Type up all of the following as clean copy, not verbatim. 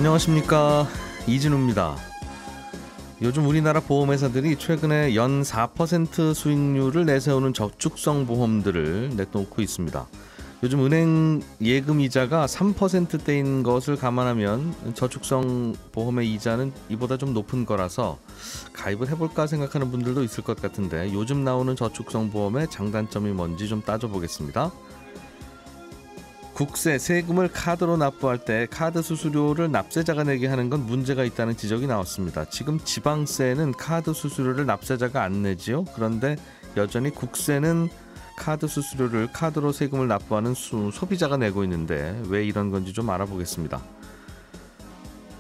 안녕하십니까, 이진우입니다. 요즘 우리나라 보험회사들이 최근에 연 4% 수익률을 내세우는 저축성 보험들을 내놓고 있습니다. 요즘 은행 예금 이자가 3%대인 것을 감안하면 저축성 보험의 이자는 이보다 좀 높은 거라서 가입을 해볼까 생각하는 분들도 있을 것 같은데, 요즘 나오는 저축성 보험의 장단점이 뭔지 좀 따져보겠습니다. 국세, 세금을 카드로 납부할 때 카드 수수료를 납세자가 내게 하는 건 문제가 있다는 지적이 나왔습니다. 지금 지방세는 카드 수수료를 납세자가 안 내지요. 그런데 여전히 국세는 카드 수수료를 카드로 세금을 납부하는 소비자가 내고 있는데 왜 이런 건지 좀 알아보겠습니다.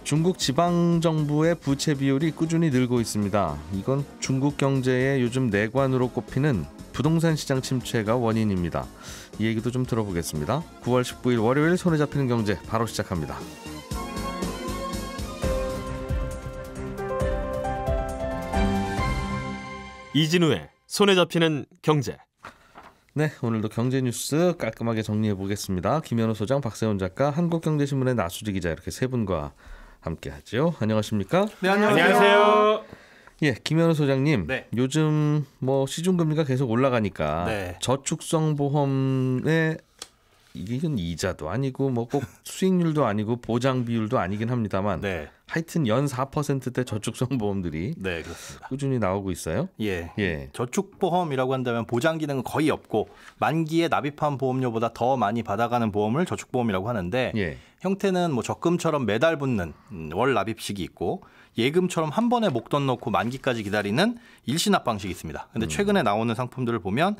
중국 지방정부의 부채 비율이 꾸준히 늘고 있습니다. 이건 중국 경제의 요즘 내관으로 꼽히는 부동산 시장 침체가 원인입니다. 이 얘기도 좀 들어보겠습니다. 9월 19일 월요일 손에 잡히는 경제 바로 시작합니다. 이진우의 손에 잡히는 경제. 네, 오늘도 경제 뉴스 깔끔하게 정리해 보겠습니다. 김현우 소장, 박세훈 작가, 한국경제신문의 나수지 기자, 이렇게 세 분과 함께하죠. 안녕하십니까? 네, 안녕하세요. 예, 김현우 소장님. 네. 요즘 시중금리가 계속 올라가니까 네. 저축성 보험의 이건 이자도 아니고 꼭 수익률도 아니고 보장 비율도 아니긴 합니다만, 네. 하여튼 연 4%대 저축성 보험들이 네, 그렇습니다. 꾸준히 나오고 있어요. 예. 저축보험이라고 한다면 보장 기능은 거의 없고 만기에 납입한 보험료보다 더 많이 받아가는 보험을 저축보험이라고 하는데, 예. 형태는 적금처럼 매달 붙는 월 납입식이 있고, 예금처럼 한 번에 목돈 넣고 만기까지 기다리는 일시납 방식이 있습니다. 근데 최근에 나오는 상품들을 보면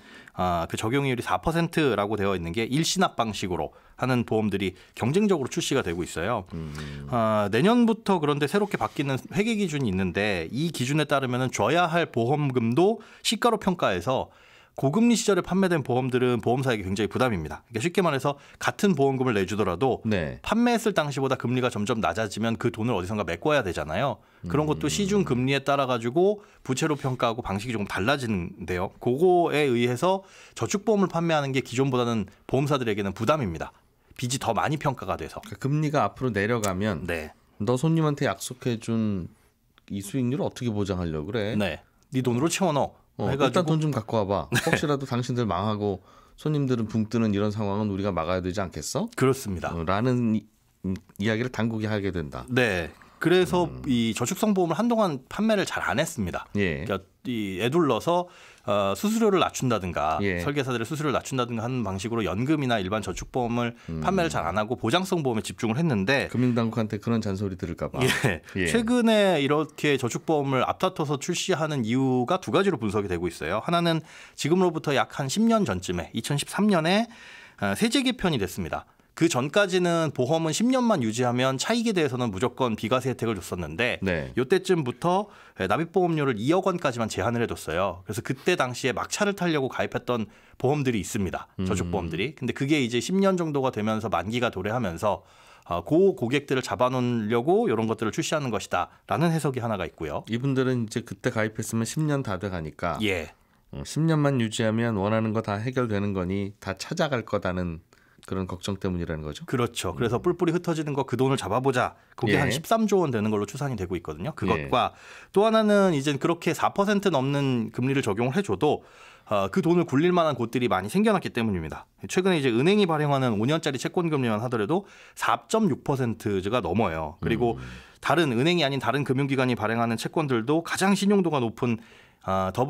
그 적용이율이 4%라고 되어 있는 게 일시납 방식으로 하는 보험들이 경쟁적으로 출시가 되고 있어요. 내년부터 그런데 새롭게 바뀌는 회계 기준이 있는데, 이 기준에 따르면 줘야 할 보험금도 시가로 평가해서 고금리 시절에 판매된 보험들은 보험사에게 굉장히 부담입니다. 그러니까 쉽게 말해서 같은 보험금을 내주더라도 네. 판매했을 당시보다 금리가 점점 낮아지면 그 돈을 어디선가 메꿔야 되잖아요. 그런 것도 시중 금리에 따라 가지고 부채로 평가하고 방식이 조금 달라지는데요. 그거에 의해서 저축보험을 판매하는 게 기존보다는 보험사들에게는 부담입니다. 빚이 더 많이 평가가 돼서. 그러니까 금리가 앞으로 내려가면 너 손님한테 약속해준 이 수익률을 어떻게 보장하려고 그래? 네 돈으로 채워넣어. 일단 돈 좀 갖고 와봐. 혹시라도 당신들 망하고 손님들은 붕 뜨는 이런 상황은 우리가 막아야 되지 않겠어? 그렇습니다. 라는 이야기를 당국이 하게 된다. 네. 그래서 이 저축성 보험을 한동안 판매를 잘 안 했습니다. 예. 그러니까 이 애둘러서 수수료를 낮춘다든가, 예. 설계사들의 수수료를 낮춘다든가 하는 방식으로 연금이나 일반 저축보험을 판매를 잘 안 하고 보장성 보험에 집중을 했는데, 금융당국한테 그런 잔소리 들을까 봐. 예. 최근에 이렇게 저축보험을 앞다퉈서 출시하는 이유가 두 가지로 분석이 되고 있어요. 하나는 지금으로부터 약 한 10년 전쯤에 2013년에 세제 개편이 됐습니다. 그 전까지는 보험은 10년만 유지하면 차익에 대해서는 무조건 비과세 혜택을 줬었는데, 네. 이때쯤부터 납입보험료를 2억 원까지만 제한을 해뒀어요. 그래서 그때 당시에 막차를 타려고 가입했던 보험들이 있습니다. 저축보험들이. 근데 그게 이제 10년 정도가 되면서 만기가 도래하면서 그 고객들을 잡아놓으려고 이런 것들을 출시하는 것이다라는 해석이 하나가 있고요. 이분들은 이제 그때 가입했으면 10년 다 돼가니까, 예. 10년만 유지하면 원하는 거 다 해결되는 거니 다 찾아갈 거다는 그런 걱정 때문이라는 거죠. 그렇죠. 그래서 뿔뿔이 흩어지는 거, 그 돈을 잡아보자. 그게 예. 한 13조 원 되는 걸로 추산이 되고 있거든요. 그것과 예. 또 하나는 이제 그렇게 4% 넘는 금리를 적용을 해줘도 그 돈을 굴릴 만한 곳들이 많이 생겨났기 때문입니다. 최근에 이제 은행이 발행하는 5년짜리 채권 금리만 하더라도 4.6%가 넘어요. 그리고 다른 은행이 아닌 다른 금융기관이 발행하는 채권들도 가장 신용도가 높은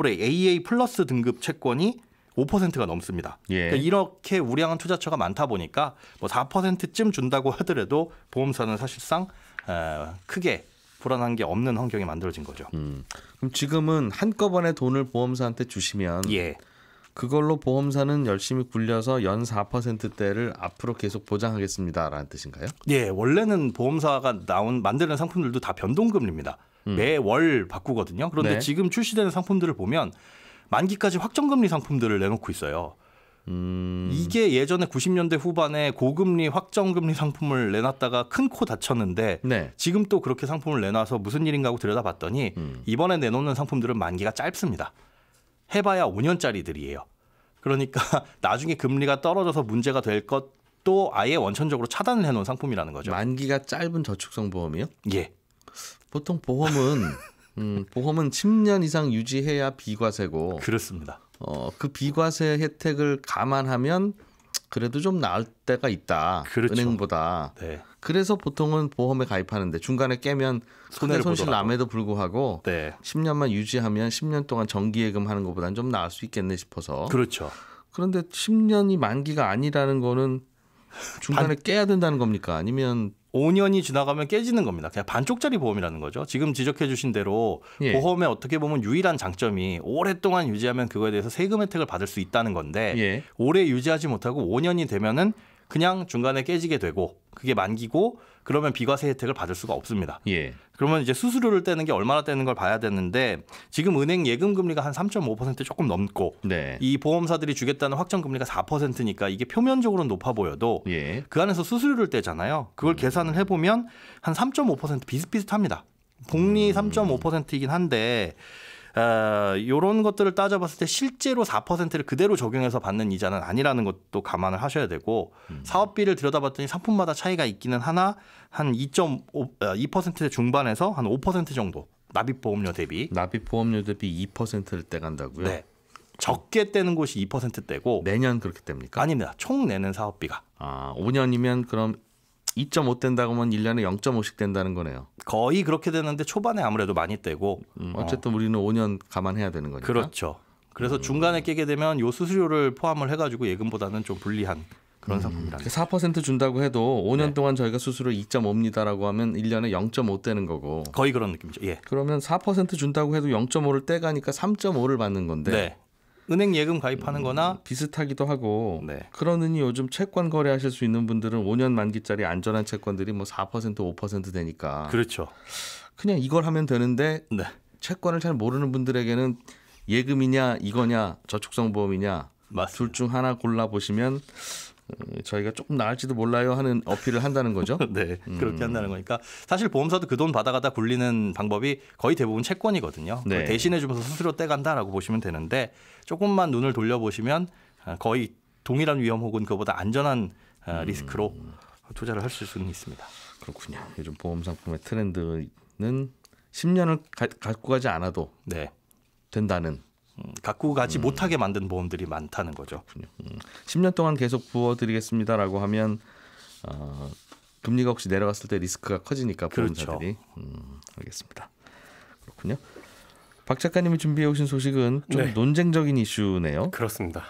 AA 플러스 등급 채권이 5%가 넘습니다. 예. 그러니까 이렇게 우량한 투자처가 많다 보니까 4%쯤 준다고 하더라도 보험사는 사실상 크게 불안한 게 없는 환경이 만들어진 거죠. 그럼 지금은 한꺼번에 돈을 보험사한테 주시면, 예. 그걸로 보험사는 열심히 굴려서 연 4%대를 앞으로 계속 보장하겠습니다라는 뜻인가요? 예, 원래는 보험사가 만드는 상품들도 다 변동금리입니다. 매월 바꾸거든요. 그런데 네. 지금 출시되는 상품들을 보면 만기까지 확정금리 상품들을 내놓고 있어요. 이게 예전에 90년대 후반에 고금리 확정금리 상품을 내놨다가 큰 코 다쳤는데, 네. 지금 또 그렇게 상품을 내놔서 무슨 일인가 하고 들여다봤더니 이번에 내놓는 상품들은 만기가 짧습니다. 해봐야 5년짜리들이에요. 그러니까 나중에 금리가 떨어져서 문제가 될 것 또 아예 원천적으로 차단을 해놓은 상품이라는 거죠. 만기가 짧은 저축성 보험이요? 예. 보통 보험은 10년 이상 유지해야 비과세고 그렇습니다. 그 비과세 혜택을 감안하면 그래도 좀 나을 때가 있다. 그렇죠. 은행보다. 네. 그래서 보통은 보험에 가입하는데 중간에 깨면 손해를 손실 보더라도. 남에도 불구하고 네. 10년만 유지하면 10년 동안 정기예금 하는 것보다는 좀 나을 수 있겠네 싶어서. 그렇죠. 그런데 10년이 만기가 아니라는 거는 중간에 깨야 된다는 겁니까? 아니면 5년이 지나가면 깨지는 겁니다. 그냥 반쪽짜리 보험이라는 거죠. 지금 지적해 주신 대로 예. 보험의 어떻게 보면 유일한 장점이 오랫동안 유지하면 그거에 대해서 세금 혜택을 받을 수 있다는 건데 예. 오래 유지하지 못하고 5년이 되면은 그냥 중간에 깨지게 되고 그게 만기고 그러면 비과세 혜택을 받을 수가 없습니다. 예. 그러면 이제 수수료를 떼는 게 얼마나 떼는 걸 봐야 되는데 지금 은행 예금 금리가 한 3.5% 조금 넘고 네. 이 보험사들이 주겠다는 확정 금리가 4%니까 이게 표면적으로는 높아 보여도 예. 그 안에서 수수료를 떼잖아요. 그걸 계산을 해보면 한 3.5% 비슷비슷합니다. 복리 3.5%이긴 한데 이런 것들을 따져봤을 때 실제로 4%를 그대로 적용해서 받는 이자는 아니라는 것도 감안을 하셔야 되고 사업비를 들여다봤더니 상품마다 차이가 있기는 하나 한 2% 중반에서 한 5% 정도 납입보험료 대비 납입보험료 대비 2%를 떼간다고요? 네. 적게 떼는 곳이 2%떼고 매년 그렇게 뗍니까? 아닙니다. 총 내는 사업비가 5년이면 그럼 2.5 뗀다고 하면 1년에 0.5씩 뗀다는 거네요. 거의 그렇게 되는데 초반에 아무래도 많이 떼고 어쨌든 우리는 5년 감안해야 되는 거니까. 그렇죠. 그래서 중간에 깨게 되면 요 수수료를 포함을 해가지고 예금보다는 좀 불리한 그런 상품이라는 4% 준다고 해도 5년 네. 동안 저희가 수수료 2.5입니다라고 하면 1년에 0.5 떼는 거고. 거의 그런 느낌이죠. 예. 그러면 4% 준다고 해도 0.5를 떼가니까 3.5를 받는 건데. 네. 은행 예금 가입하는 거나 비슷하기도 하고. 네. 그러느니 요즘 채권 거래하실 수 있는 분들은 5년 만기짜리 안전한 채권들이 뭐 4% 5% 되니까. 그렇죠. 그냥 이걸 하면 되는데 네. 채권을 잘 모르는 분들에게는 예금이냐 이거냐 저축성 보험이냐 맞습니다. 둘 중 하나 골라 보시면 저희가 조금 나을지도 몰라요 하는 어필을 한다는 거죠. 네, 그렇게 한다는 거니까 사실 보험사도 그 돈 받아가다 굴리는 방법이 거의 대부분 채권이거든요. 네. 그걸 대신해 주면서 수수료 떼간다라고 보시면 되는데 조금만 눈을 돌려보시면 거의 동일한 위험 혹은 그보다 안전한 리스크로 투자를 하실 수는 있습니다. 그렇군요. 요즘 보험 상품의 트렌드는 10년을 갖고 가지 않아도 네, 된다는. 갖고 가지 못하게 만든 보험들이 많다는 거죠. 10년 동안 계속 부어드리겠습니다라고 하면 금리가 혹시 내려갔을 때 리스크가 커지니까 보험사들이. 알겠습니다. 그렇군요. 박 작가님이 준비해 오신 소식은 좀 네. 논쟁적인 이슈네요. 그렇습니다.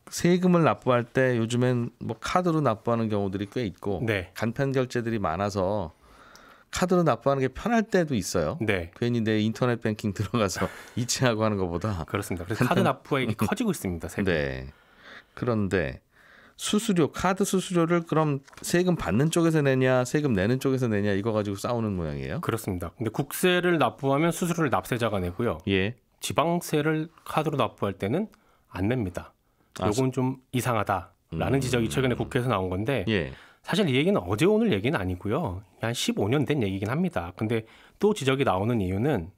세금을 납부할 때 요즘엔 뭐 카드로 납부하는 경우들이 꽤 있고 네. 간편 결제들이 많아서 카드로 납부하는 게 편할 때도 있어요. 네. 괜히 내 인터넷 뱅킹 들어가서 이체하고 하는 것보다. 그렇습니다. 그래서 카드 납부액이 커지고 있습니다. 세금. 네. 그런데 수수료, 카드 수수료를 그럼 세금 받는 쪽에서 내냐, 세금 내는 쪽에서 내냐 이거 가지고 싸우는 모양이에요. 그렇습니다. 근데 국세를 납부하면 수수료를 납세자가 내고요. 예. 지방세를 카드로 납부할 때는 안 냅니다. 요건 좀 이상하다라는 지적이 최근에 국회에서 나온 건데 예. 사실 이 얘기는 어제 오늘 얘기는 아니고요. 한 15년 된 얘기긴 합니다. 근데 또 지적이 나오는 이유는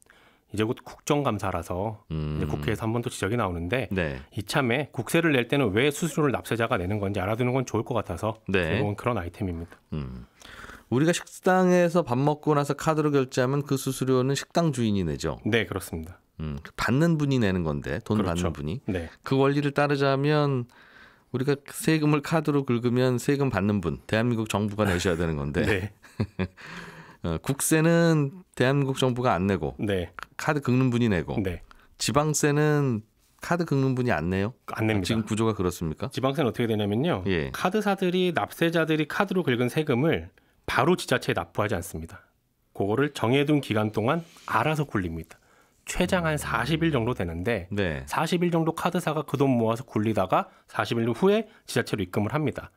이제 곧 국정감사라서 이제 국회에서 한 번 더 지적이 나오는데 네. 이참에 국세를 낼 때는 왜 수수료를 납세자가 내는 건지 알아두는 건 좋을 것 같아서 네. 결국은 그런 아이템입니다. 우리가 식당에서 밥 먹고 나서 카드로 결제하면 그 수수료는 식당 주인이 내죠. 네, 그렇습니다. 받는 분이 내는 건데 돈 그렇죠. 받는 분이. 네, 그 원리를 따르자면 우리가 세금을 카드로 긁으면 세금 받는 분, 대한민국 정부가 내셔야 되는 건데 네, 국세는 대한민국 정부가 안 내고 네, 카드 긁는 분이 내고 네. 지방세는 카드 긁는 분이 안 내요? 안 냅니다. 지금 구조가 그렇습니까? 지방세는 어떻게 되냐면요. 예. 카드사들이 납세자들이 카드로 긁은 세금을 바로 지자체에 납부하지 않습니다. 그거를 정해둔 기간 동안 알아서 굴립니다. 최장 한 40일 정도 되는데 네. 40일 정도 카드사가 그 돈 모아서 굴리다가 40일 후에 지자체로 입금을 합니다.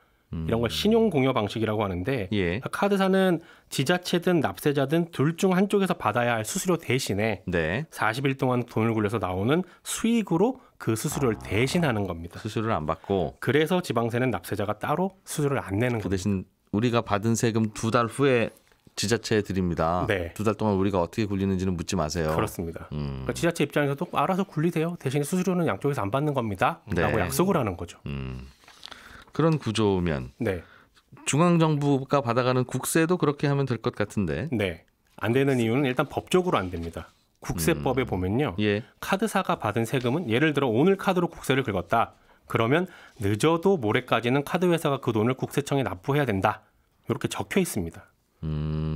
이런 걸 신용공여 방식이라고 하는데 예. 카드사는 지자체든 납세자든 둘 중 한쪽에서 받아야 할 수수료 대신에 네. 40일 동안 돈을 굴려서 나오는 수익으로 그 수수료를 대신하는 겁니다. 수수료를 안 받고 그래서 지방세는 납세자가 따로 수수료를 안 내는 그 겁니다. 대신 우리가 받은 세금 2달 후에 지자체에 드립니다. 네. 2달 동안 우리가 어떻게 굴리는지는 묻지 마세요. 그렇습니다. 그러니까 지자체 입장에서도 알아서 굴리세요. 대신 수수료는 양쪽에서 안 받는 겁니다. 네. 라고 약속을 하는 거죠. 그런 구조면 네. 중앙 정부가 받아가는 국세도 그렇게 하면 될 것 같은데. 네. 안 되는 이유는 일단 법적으로 안 됩니다. 국세법에 보면요. 예. 카드사가 받은 세금은 예를 들어 오늘 카드로 국세를 긁었다. 그러면 늦어도 모레까지는 카드 회사가 그 돈을 국세청에 납부해야 된다. 이렇게 적혀 있습니다.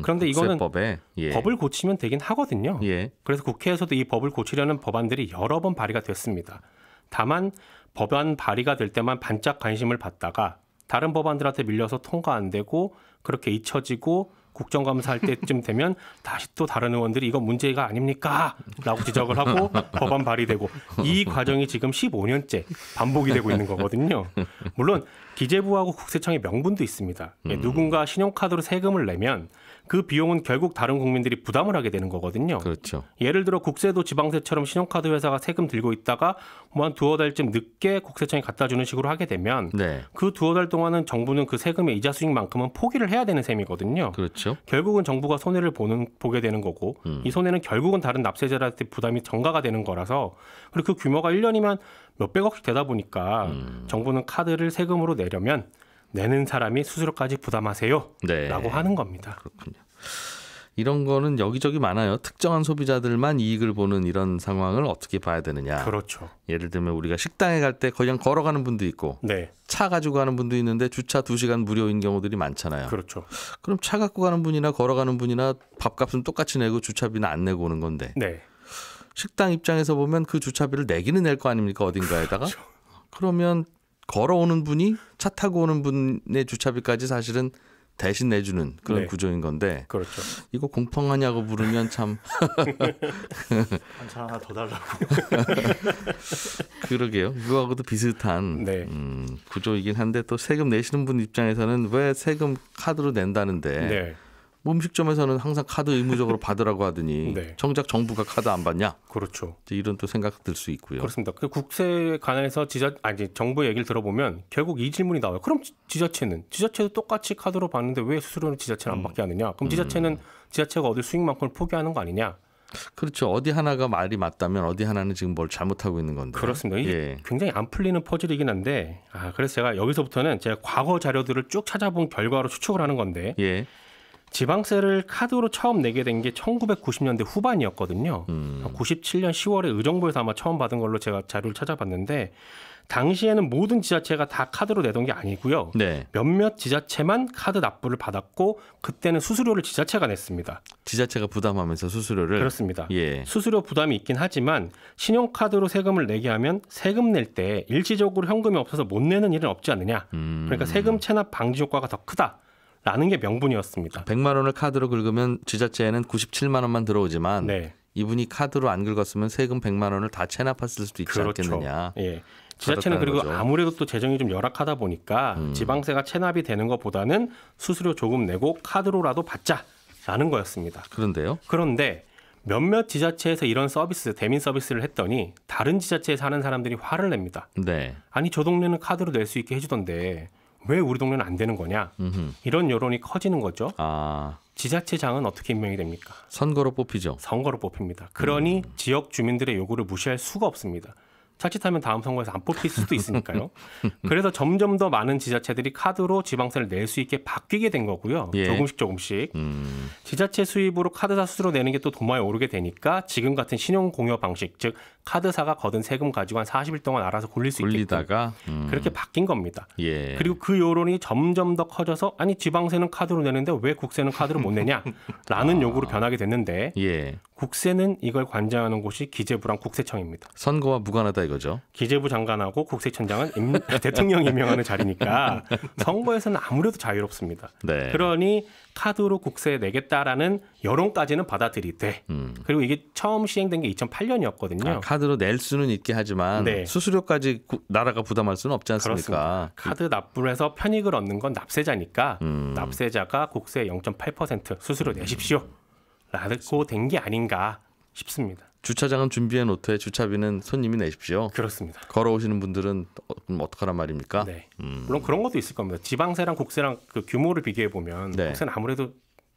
그런데 이거는 국세법에 예. 법을 고치면 되긴 하거든요. 예. 그래서 국회에서도 이 법을 고치려는 법안들이 여러 번 발의가 됐습니다. 다만 법안 발의가 될 때만 반짝 관심을 받다가 다른 법안들한테 밀려서 통과 안 되고 그렇게 잊혀지고 국정감사할 때쯤 되면 다시 또 다른 의원들이 이거 문제가 아닙니까? 라고 지적을 하고 법안 발의되고 이 과정이 지금 15년째 반복이 되고 있는 거거든요. 물론 기재부하고 국세청의 명분도 있습니다. 누군가 신용카드로 세금을 내면 그 비용은 결국 다른 국민들이 부담을 하게 되는 거거든요. 그렇죠. 예를 들어 국세도 지방세처럼 신용카드 회사가 세금 들고 있다가 뭐 한 두어 달쯤 늦게 국세청에 갖다 주는 식으로 하게 되면 네. 그 두어 달 동안은 정부는 그 세금의 이자 수익만큼은 포기를 해야 되는 셈이거든요. 그렇죠. 결국은 정부가 손해를 보게 되는 거고 이 손해는 결국은 다른 납세자들한테 부담이 전가가 되는 거라서 그리고 그 규모가 1년이면 몇백억씩 되다 보니까 정부는 카드를 세금으로 내려면 내는 사람이 수수료까지 부담하세요. 네. 라고 하는 겁니다. 그렇군요. 이런 거는 여기저기 많아요. 특정한 소비자들만 이익을 보는 이런 상황을 어떻게 봐야 되느냐. 그렇죠. 예를 들면 우리가 식당에 갈 때 그냥 걸어가는 분도 있고 네. 차 가지고 가는 분도 있는데 주차 2시간 무료인 경우들이 많잖아요. 그렇죠. 그럼 차 갖고 가는 분이나 걸어가는 분이나 밥값은 똑같이 내고 주차비는 안 내고 오는 건데 네. 식당 입장에서 보면 그 주차비를 내기는 낼 거 아닙니까? 어딘가에다가. 그렇죠. 그러면 걸어오는 분이 차 타고 오는 분의 주차비까지 사실은 대신 내주는 그런 네. 구조인 건데 그렇죠. 이거 공평하냐고 물으면 참 한참 하나 더 달라고. 그러게요. 그거하고도 비슷한 네. 구조이긴 한데 또 세금 내시는 분 입장에서는 왜 세금 카드로 낸다는데 네. 뭐 음식점에서는 항상 카드 의무적으로 받으라고 하더니 네. 정작 정부가 카드 안 받냐? 그렇죠. 이런 또 생각 들 수 있고요. 그렇습니다. 그 국세에 관해서 정부 얘기를 들어보면 결국 이 질문이 나와요. 그럼 지자체도 똑같이 카드로 받는데 왜 수수료는 지자체는 안 받게 하느냐? 그럼 지자체가 얻을 수익만큼을 포기하는 거 아니냐? 그렇죠. 어디 하나가 말이 맞다면 어디 하나는 지금 뭘 잘못하고 있는 건데. 그렇습니다. 이게 예. 굉장히 안 풀리는 퍼즐이긴 한데 그래서 제가 여기서부터는 제가 과거 자료들을 쭉 찾아본 결과로 추측을 하는 건데 예. 지방세를 카드로 처음 내게 된 게 1990년대 후반이었거든요. 97년 10월에 의정부에서 아마 처음 받은 걸로 제가 자료를 찾아봤는데 당시에는 모든 지자체가 다 카드로 내던 게 아니고요. 네. 몇몇 지자체만 카드 납부를 받았고 그때는 수수료를 지자체가 냈습니다. 지자체가 부담하면서 수수료를. 그렇습니다. 예. 수수료 부담이 있긴 하지만 신용카드로 세금을 내게 하면 세금 낼 때 일시적으로 현금이 없어서 못 내는 일은 없지 않느냐. 그러니까 세금 체납 방지 효과가 더 크다. 라는 게 명분이었습니다. 100만 원을 카드로 긁으면 지자체에는 97만 원만 들어오지만 네. 이분이 카드로 안 긁었으면 세금 100만 원을 다 체납했을 수도 있지 그렇죠. 않겠느냐. 예. 지자체는 그렇다는 그리고 거죠. 아무래도 또 재정이 좀 열악하다 보니까 지방세가 체납이 되는 것보다는 수수료 조금 내고 카드로라도 받자라는 거였습니다. 그런데요. 그런데 몇몇 지자체에서 이런 서비스, 대민 서비스를 했더니 다른 지자체에 사는 사람들이 화를 냅니다. 네. 아니 저 동네는 카드로 낼 수 있게 해주던데 왜 우리 동네는 안 되는 거냐. 이런 여론이 커지는 거죠. 지자체장은 어떻게 임명이 됩니까? 선거로 뽑히죠. 선거로 뽑힙니다. 그러니 지역 주민들의 요구를 무시할 수가 없습니다. 자칫하면 다음 선거에서 안 뽑힐 수도 있으니까요. 그래서 점점 더 많은 지자체들이 카드로 지방세를 낼 수 있게 바뀌게 된 거고요. 예. 조금씩. 지자체 수입으로 카드사 수수료 내는 게 또 도마에 오르게 되니까 지금 같은 신용 공여 방식, 즉 카드사가 거둔 세금 가지고 한 40일 동안 알아서 굴릴 수 있게끔 굴리다가 그렇게 바뀐 겁니다. 예. 그리고 그 여론이 점점 더 커져서 아니 지방세는 카드로 내는데 왜 국세는 카드로 못 내냐라는 요구로 변하게 됐는데 예. 국세는 이걸 관장하는 곳이 기재부랑 국세청입니다. 선거와 무관하다 이거죠. 기재부 장관하고 국세청장은 대통령이 임명하는 자리니까 선거에서는 아무래도 자유롭습니다. 네. 그러니 카드로 국세 내겠다라는 여론까지는 받아들이되 그리고 이게 처음 시행된 게 2008년이었거든요. 카드로 낼 수는 있게 하지만 네. 수수료까지 나라가 부담할 수는 없지 않습니까? 그렇습니다. 카드 납부를 해서 편익을 얻는 건 납세자니까 납세자가 국세 0.8% 수수료 내십시오. 라고 된 게 아닌가 싶습니다. 주차장은 준비해 놓되 주차비는 손님이 내십시오. 그렇습니다. 걸어오시는 분들은 어떡하란 말입니까? 네. 물론 그런 것도 있을 겁니다. 지방세랑 국세랑 그 규모를 비교해 보면 네. 국세는 아무래도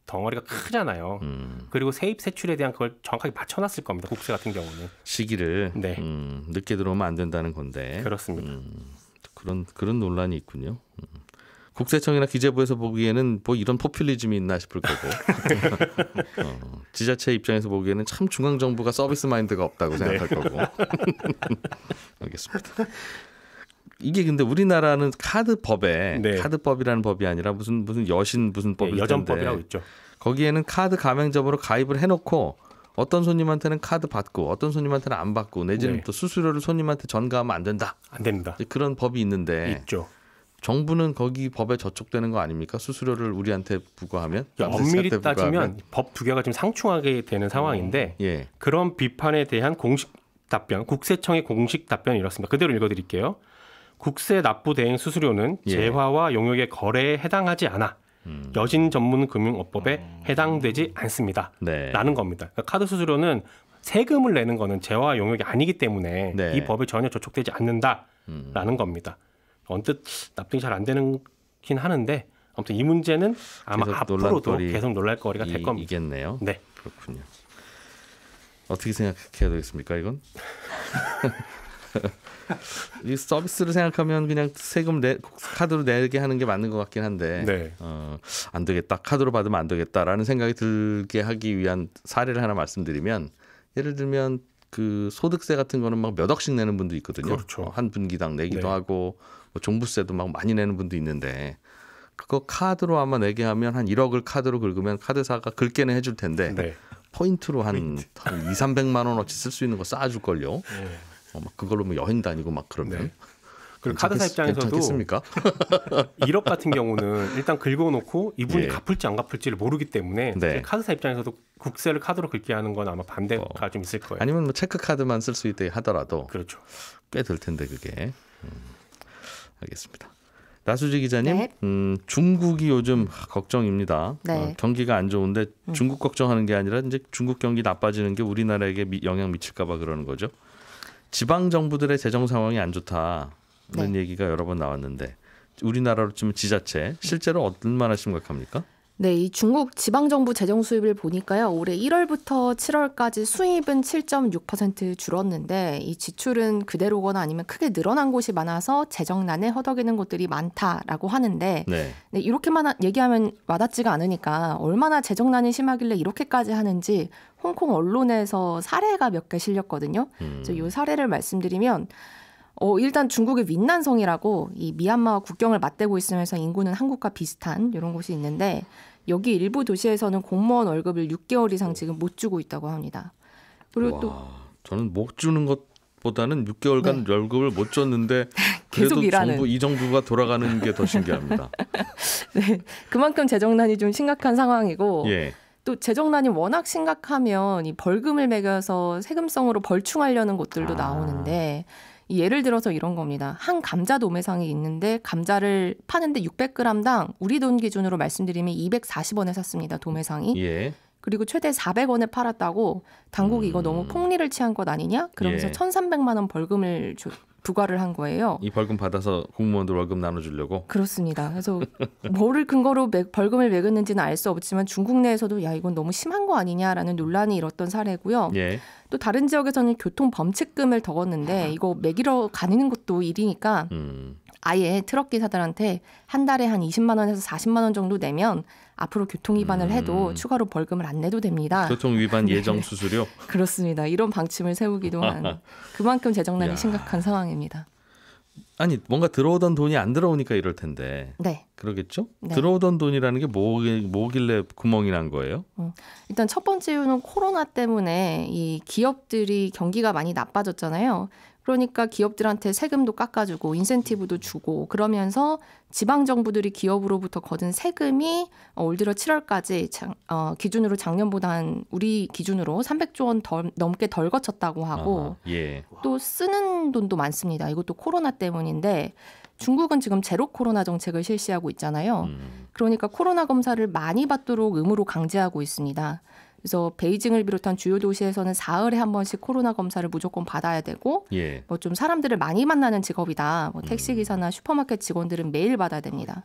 덩어리가 크잖아요. 그리고 세입 세출에 대한 그걸 정확하게 맞춰놨을 겁니다. 국세 같은 경우는. 시기를 네. 늦게 들어오면 안 된다는 건데. 그렇습니다. 그런 논란이 있군요. 국세청이나 기재부에서 보기에는 뭐 이런 포퓰리즘이 있나 싶을 거고 지자체 입장에서 보기에는 참 중앙정부가 서비스 마인드가 없다고 생각할 거고. 알겠습니다. 이게 근데 우리나라는 카드법에 네. 카드법이라는 법이 아니라 무슨 여신 무슨 법일 텐데 여전법이라고 있죠. 거기에는 카드 가맹점으로 가입을 해놓고 어떤 손님한테는 카드 받고 어떤 손님한테는 안 받고 내지는 네. 또 수수료를 손님한테 전가하면 안 된다. 안 됩니다. 그런 법이 있는데 있죠. 정부는 거기 법에 저촉되는 거 아닙니까? 수수료를 우리한테 부과하면 엄밀히 남들한테 따지면 부과하면? 법 두 개가 좀 상충하게 되는 상황인데 예. 그런 비판에 대한 공식 답변, 국세청의 공식 답변이 이렇습니다. 그대로 읽어드릴게요. 국세 납부 대행 수수료는 예. 재화와 용역의 거래에 해당하지 않아 여신 전문 금융업법에 해당되지 않습니다. 네. 라는 겁니다. 그러니까 카드 수수료는 세금을 내는 거는 재화와 용역이 아니기 때문에 네. 이 법에 전혀 저촉되지 않는다라는 겁니다. 언뜻 납득이 잘 안 되긴 하는데 아무튼 이 문제는 아마 계속 앞으로도 논란거리 계속 놀랄거리가 될 겁니다. 이겠네요. 네. 그렇군요. 어떻게 생각해야 되겠습니까, 이건? 이 서비스를 생각하면 그냥 세금 카드로 내게 하는 게 맞는 것 같긴 한데 네. 안 되겠다. 카드로 받으면 안 되겠다라는 생각이 들게 하기 위한 사례를 하나 말씀드리면 예를 들면 그 소득세 같은 거는 막 몇 억씩 내는 분도 있거든요. 그렇죠. 한 분기당 내기도 네. 하고 뭐 종부세도 막 많이 내는 분도 있는데 그거 카드로 아마 내게 하면 한 1억을 카드로 긁으면 카드사가 긁게는 해줄 텐데 네. 포인트로 한 2,300만 원어치 쓸 수 있는 거 쌓아줄 걸요. 막 그걸로 뭐 여행 다니고 막 그러면. 네. 그리고 카드사 입장에서도 괜찮겠습니까? 1억 같은 경우는 일단 긁어놓고 이분이 예. 갚을지 안 갚을지를 모르기 때문에 네. 카드사 입장에서도 국세를 카드로 긁게 하는 건 아마 반대가 좀 있을 거예요. 아니면 뭐 체크 카드만 쓸 수 있게 하더라도 그렇죠. 꽤 될 텐데 그게. 알겠습니다. 나수지 기자님, 네. 중국이 요즘 걱정입니다. 네. 경기가 안 좋은데 중국 걱정하는 게 아니라 이제 중국 경기 나빠지는 게 우리나라에게 영향 미칠까 봐 그러는 거죠. 지방 정부들의 재정 상황이 안 좋다는 네. 얘기가 여러 번 나왔는데 우리나라로 치면 지자체 실제로 얼마나 심각합니까? 네, 이 중국 지방정부 재정 수입을 보니까요. 올해 1월부터 7월까지 수입은 7.6% 줄었는데 이 지출은 그대로거나 아니면 크게 늘어난 곳이 많아서 재정난에 허덕이는 곳들이 많다라고 하는데 네. 네, 이렇게만 얘기하면 와닿지가 않으니까 얼마나 재정난이 심하길래 이렇게까지 하는지 홍콩 언론에서 사례가 몇 개 실렸거든요. 그래서 이 사례를 말씀드리면 일단 중국의 윈난성이라고 이 미얀마와 국경을 맞대고 있으면서 인구는 한국과 비슷한 이런 곳이 있는데 여기 일부 도시에서는 공무원 월급을 6개월 이상 지금 못 주고 있다고 합니다. 그리고 또 저는 못 주는 것보다는 6개월간 월급을 못 줬는데 계속 그래도 일하는. 이 정부가 돌아가는 게 더 신기합니다. 네, 그만큼 재정난이 좀 심각한 상황이고 예. 또 재정난이 워낙 심각하면 이 벌금을 매겨서 세금성으로 벌충하려는 곳들도 나오는데 예를 들어서 이런 겁니다. 한 감자 도매상이 있는데 감자를 파는데 600g당 우리 돈 기준으로 말씀드리면 240원에 샀습니다. 도매상이. 예. 그리고 최대 400원에 팔았다고 당국이 이거 너무 폭리를 취한 것 아니냐? 그러면서 예. 1,300만 원 벌금을 부과를 한 거예요. 이 벌금 받아서 공무원들 월급 나눠주려고. 그렇습니다. 그래서 뭐를 근거로 벌금을 매겼는지는 알 수 없지만 중국 내에서도 야 이건 너무 심한 거 아니냐라는 논란이 일었던 사례고요. 예. 또 다른 지역에서는 교통 범칙금을 덕었는데 이거 매기러 가는 것도 일이니까 아예 트럭 기사들한테 한 달에 한 20만 원에서 40만 원 정도 내면 앞으로 교통 위반을 해도 추가로 벌금을 안 내도 됩니다. 교통 위반 예정 수수료. 그렇습니다. 이런 방침을 세우기도 한 그만큼 재정난이 야. 심각한 상황입니다. 아니 뭔가 들어오던 돈이 안 들어오니까 이럴 텐데. 네. 그러겠죠? 네. 들어오던 돈이라는 게 뭐길래 구멍이 난 거예요? 일단 첫 번째 이유는 코로나 때문에 이 기업들이 경기가 많이 나빠졌잖아요. 그러니까 기업들한테 세금도 깎아주고 인센티브도 주고 그러면서 지방 정부들이 기업으로부터 거둔 세금이 올 들어 7월까지 기준으로 작년보다 한 우리 기준으로 300조 원 넘게 덜 거쳤다고 하고 예. 또 쓰는 돈도 많습니다. 이것도 코로나 때문인데 중국은 지금 제로 코로나 정책을 실시하고 있잖아요. 그러니까 코로나 검사를 많이 받도록 의무로 강제하고 있습니다. 그래서 베이징을 비롯한 주요 도시에서는 사흘에 한 번씩 코로나 검사를 무조건 받아야 되고 예. 뭐 좀 사람들을 많이 만나는 직업이다. 뭐 택시 기사나 슈퍼마켓 직원들은 매일 받아야 됩니다.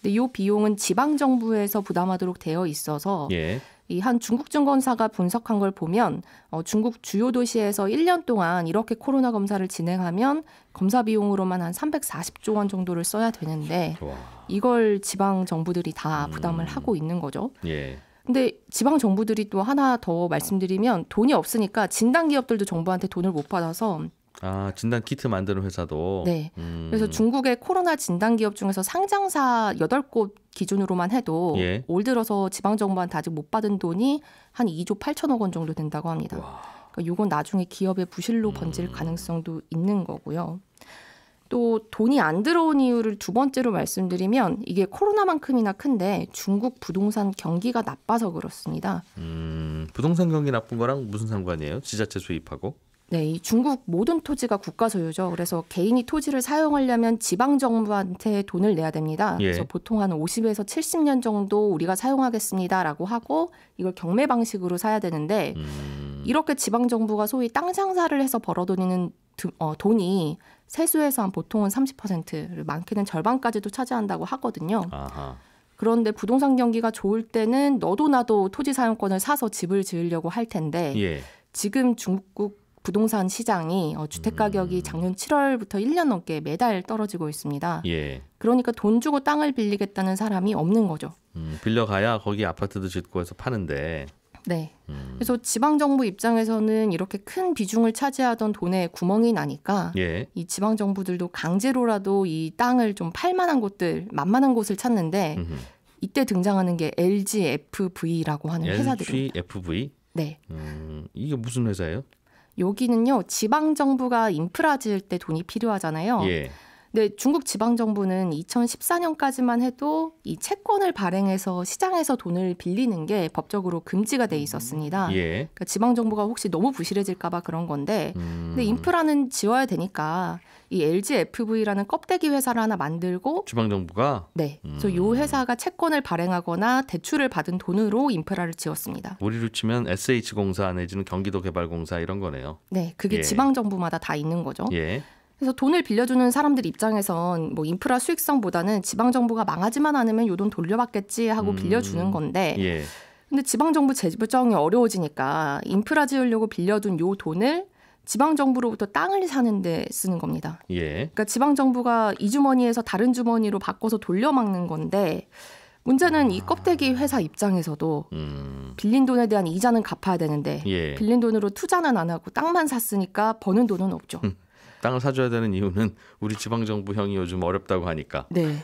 근데 이 비용은 지방 정부에서 부담하도록 되어 있어서 예. 이 한 중국 증권사가 분석한 걸 보면 중국 주요 도시에서 1년 동안 이렇게 코로나 검사를 진행하면 검사 비용으로만 한 340조 원 정도를 써야 되는데 와. 이걸 지방 정부들이 다 부담을 하고 있는 거죠. 예. 근데 지방 정부들이 또 하나 더 말씀드리면 돈이 없으니까 진단 기업들도 정부한테 돈을 못 받아서 아, 진단 키트 만드는 회사도. 네. 그래서 중국의 코로나 진단 기업 중에서 상장사 8곳 기준으로만 해도 예. 올 들어서 지방 정부한테 아직 못 받은 돈이 한 2조 8천억 원 정도 된다고 합니다. 그러니까 이건 나중에 기업의 부실로 번질 가능성도 있는 거고요. 또 돈이 안 들어온 이유를 두 번째로 말씀드리면 이게 코로나만큼이나 큰데 중국 부동산 경기가 나빠서 그렇습니다. 부동산 경기 나쁜 거랑 무슨 상관이에요? 지자체 수입하고? 네, 이 중국 모든 토지가 국가 소유죠. 그래서 개인이 토지를 사용하려면 지방 정부한테 돈을 내야 됩니다. 예. 그래서 보통 한 50에서 70년 정도 우리가 사용하겠습니다라고 하고 이걸 경매 방식으로 사야 되는데 이렇게 지방 정부가 소위 땅 장사를 해서 벌어들이는 돈이 세수에서 한 보통은 30%를 많게는 절반까지도 차지한다고 하거든요. 아하. 그런데 부동산 경기가 좋을 때는 너도 나도 토지 사용권을 사서 집을 지으려고 할 텐데 예. 지금 중국 부동산 시장이 주택 가격이 작년 7월부터 1년 넘게 매달 떨어지고 있습니다. 예. 그러니까 돈 주고 땅을 빌리겠다는 사람이 없는 거죠. 빌려가야 거기 아파트도 짓고 해서 파는데. 네. 그래서 지방 정부 입장에서는 이렇게 큰 비중을 차지하던 돈에 구멍이 나니까 예. 이 지방 정부들도 강제로라도 이 땅을 좀 팔만한 곳들, 만만한 곳을 찾는데 이때 등장하는 게 LGFV라고 하는 회사들입니다. LGFV? 네. 이게 무슨 회사예요? 여기는요, 지방 정부가 인프라 지을 때 돈이 필요하잖아요. 예. 근데 중국 지방 정부는 2014년까지만 해도 이 채권을 발행해서 시장에서 돈을 빌리는 게 법적으로 금지가 돼 있었습니다. 예. 그러니까 지방 정부가 혹시 너무 부실해질까 봐 그런 건데, 근데 인프라는 지어야 되니까 이 LGFV라는 껍데기 회사를 하나 만들고, 지방 정부가 네, 그래서 이 회사가 채권을 발행하거나 대출을 받은 돈으로 인프라를 지었습니다. 우리로 치면 SH공사 내지는 경기도개발공사 이런 거네요. 네, 그게 예. 지방 정부마다 다 있는 거죠. 예. 그래서 돈을 빌려주는 사람들 입장에선 뭐 인프라 수익성보다는 지방 정부가 망하지만 않으면 요 돈 돌려받겠지 하고 빌려주는 건데, 예. 근데 지방 정부 재정이 어려워지니까 인프라 지으려고 빌려둔 요 돈을 지방 정부로부터 땅을 사는데 쓰는 겁니다. 예. 그러니까 지방 정부가 이 주머니에서 다른 주머니로 바꿔서 돌려막는 건데, 문제는 이 껍데기 회사 입장에서도 빌린 돈에 대한 이자는 갚아야 되는데 예. 빌린 돈으로 투자는 안 하고 땅만 샀으니까 버는 돈은 없죠. 땅을 사줘야 되는 이유는 우리 지방정부 형이 요즘 어렵다고 하니까. 네.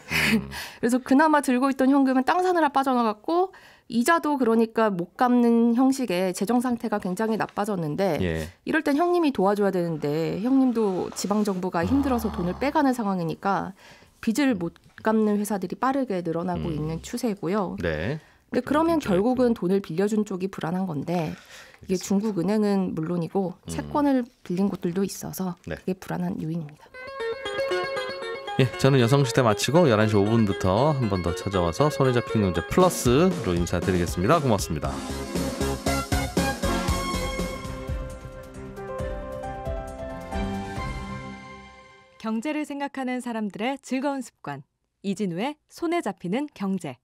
그래서 그나마 들고 있던 현금은 땅 사느라 빠져나갔고 이자도 그러니까 못 갚는 형식의 재정 상태가 굉장히 나빠졌는데 예. 이럴 땐 형님이 도와줘야 되는데 형님도 지방정부가 힘들어서 돈을 빼가는 상황이니까 빚을 못 갚는 회사들이 빠르게 늘어나고 있는 추세고요. 네. 근데 그러면 결국은 돈을 빌려준 쪽이 불안한 건데 이게 중국 은행은 물론이고 채권을 빌린 곳들도 있어서 네. 그게 불안한 요인입니다. 예, 저는 여성시대 마치고 11시 5분부터 한 번 더 찾아와서 손에 잡힌 경제 플러스로 인사드리겠습니다. 고맙습니다. 경제를 생각하는 사람들의 즐거운 습관. 이진우의 손에 잡히는 경제.